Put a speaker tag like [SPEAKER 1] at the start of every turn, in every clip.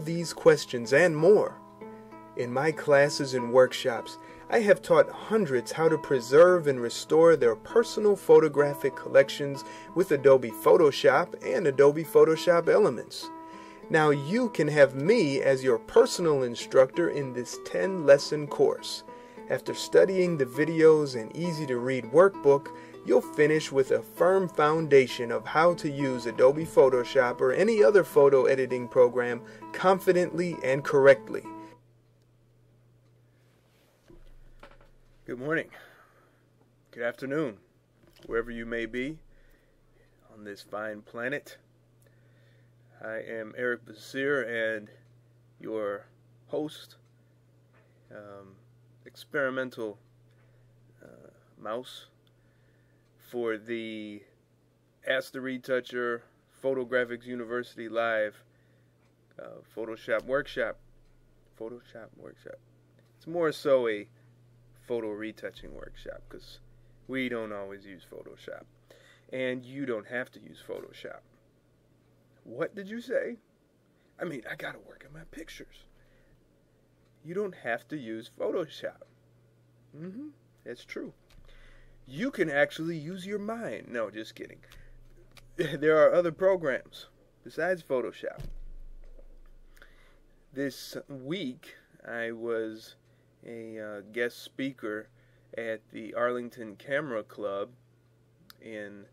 [SPEAKER 1] these questions and more. In my classes and workshops, I have taught hundreds how to preserve and restore their personal photographic collections with Adobe Photoshop and Adobe Photoshop Elements. Now you can have me as your personal instructor in this 10-lesson course. After studying the videos and easy-to-read workbook, you'll finish with a firm foundation of how to use Adobe Photoshop or any other photo editing program confidently and correctly. Good morning, good afternoon, wherever you may be on this fine planet. I am Eric Basir and your host, experimental mouse for the Ask the Retoucher Photo Grafix University Live Photoshop Workshop. It's more so a photo retouching workshop because we don't always use Photoshop, and you don't have to use Photoshop. What did you say? I mean, I gotta work on my pictures. You don't have to use Photoshop. That's true. You can actually use your mind. No, just kidding. There are other programs besides Photoshop. This week, I was a guest speaker at the Arlington Camera Club in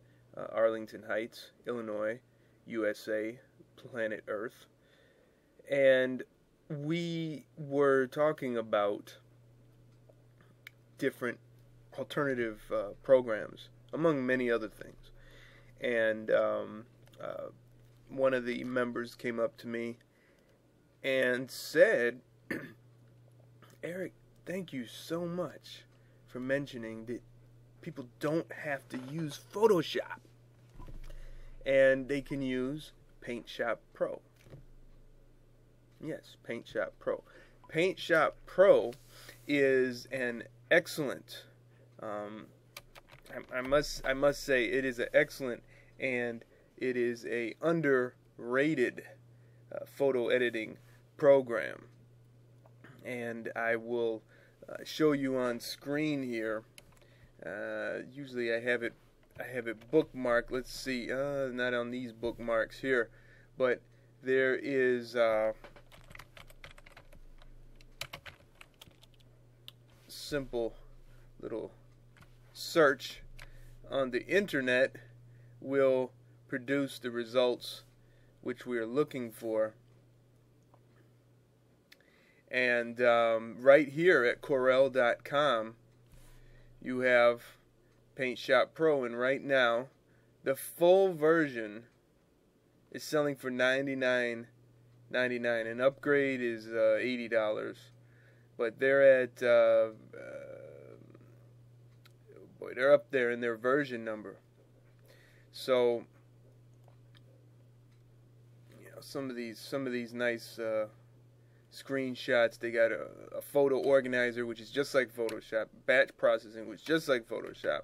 [SPEAKER 1] Arlington Heights, Illinois, USA, planet Earth. And we were talking about different alternative programs, among many other things. And one of the members came up to me and said, Eric, thank you so much for mentioning that people don't have to use Photoshop and they can use Paint Shop Pro. Yes, Paint Shop Pro. Paint Shop Pro is an excellent, I must say it is an excellent and it is a underrated photo editing program. And I will show you on screen here. Usually I have it bookmarked. Let's see, not on these bookmarks here, but there is simple little search on the internet will produce the results which we are looking for. And right here at Corel.com you have Paint Shop Pro, and right now the full version is selling for $99.99. An upgrade is $80, but they're at boy, they're up there in their version number. So you know, some of these nice screenshots. They got a photo organizer, which is just like Photoshop. Batch processing, which is just like Photoshop.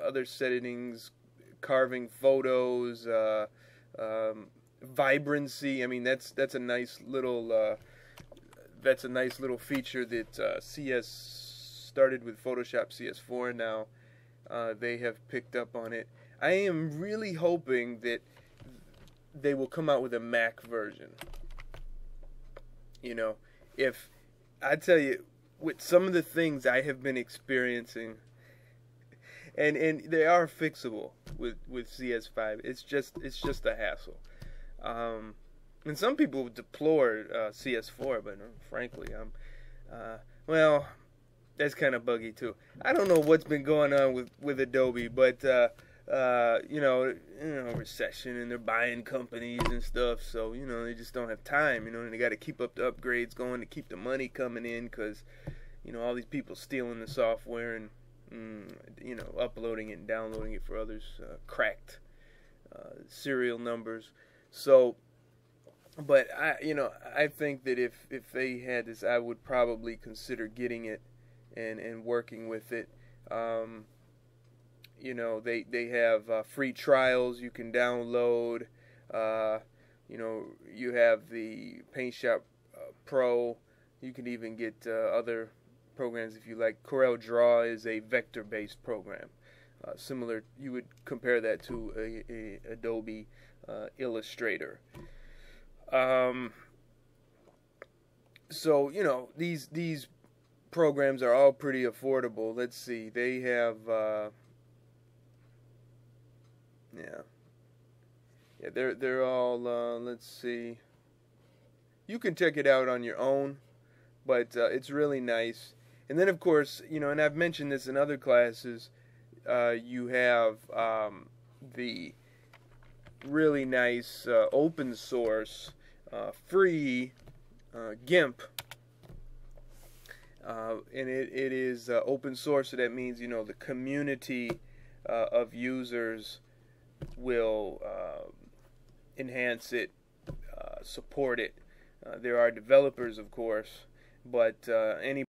[SPEAKER 1] Other settings, carving photos, vibrancy. I mean, that's a nice little feature that CS started with Photoshop CS4. Now they have picked up on it. I am really hoping that they will come out with a Mac version. You know, if I tell you, with some of the things I have been experiencing, and they are fixable with CS5. It's just a hassle. And some people deplore CS4, but frankly, well, that's kind of buggy too. I don't know what's been going on with Adobe, but you know, recession, and they're buying companies and stuff, so you know, they just don't have time, you know, and they got to keep up the upgrades going to keep the money coming in, because you know, all these people stealing the software and you know, uploading it and downloading it for others, cracked serial numbers. So, but I think that if they had this, I would probably consider getting it and working with it. You know, they have free trials you can download. You know, you have the Paint Shop Pro. You can even get other programs if you like. Corel Draw is a vector-based program. Similar, you would compare that to a Adobe Illustrator. So, you know, these programs are all pretty affordable. Let's see, they have they're all let's see, you can check it out on your own, but it's really nice. And then, of course, you know, and I've mentioned this in other classes, you have the really nice open source free GIMP, and it is open source, so that means, you know, the community of users will enhance it, support it. There are developers, of course, but any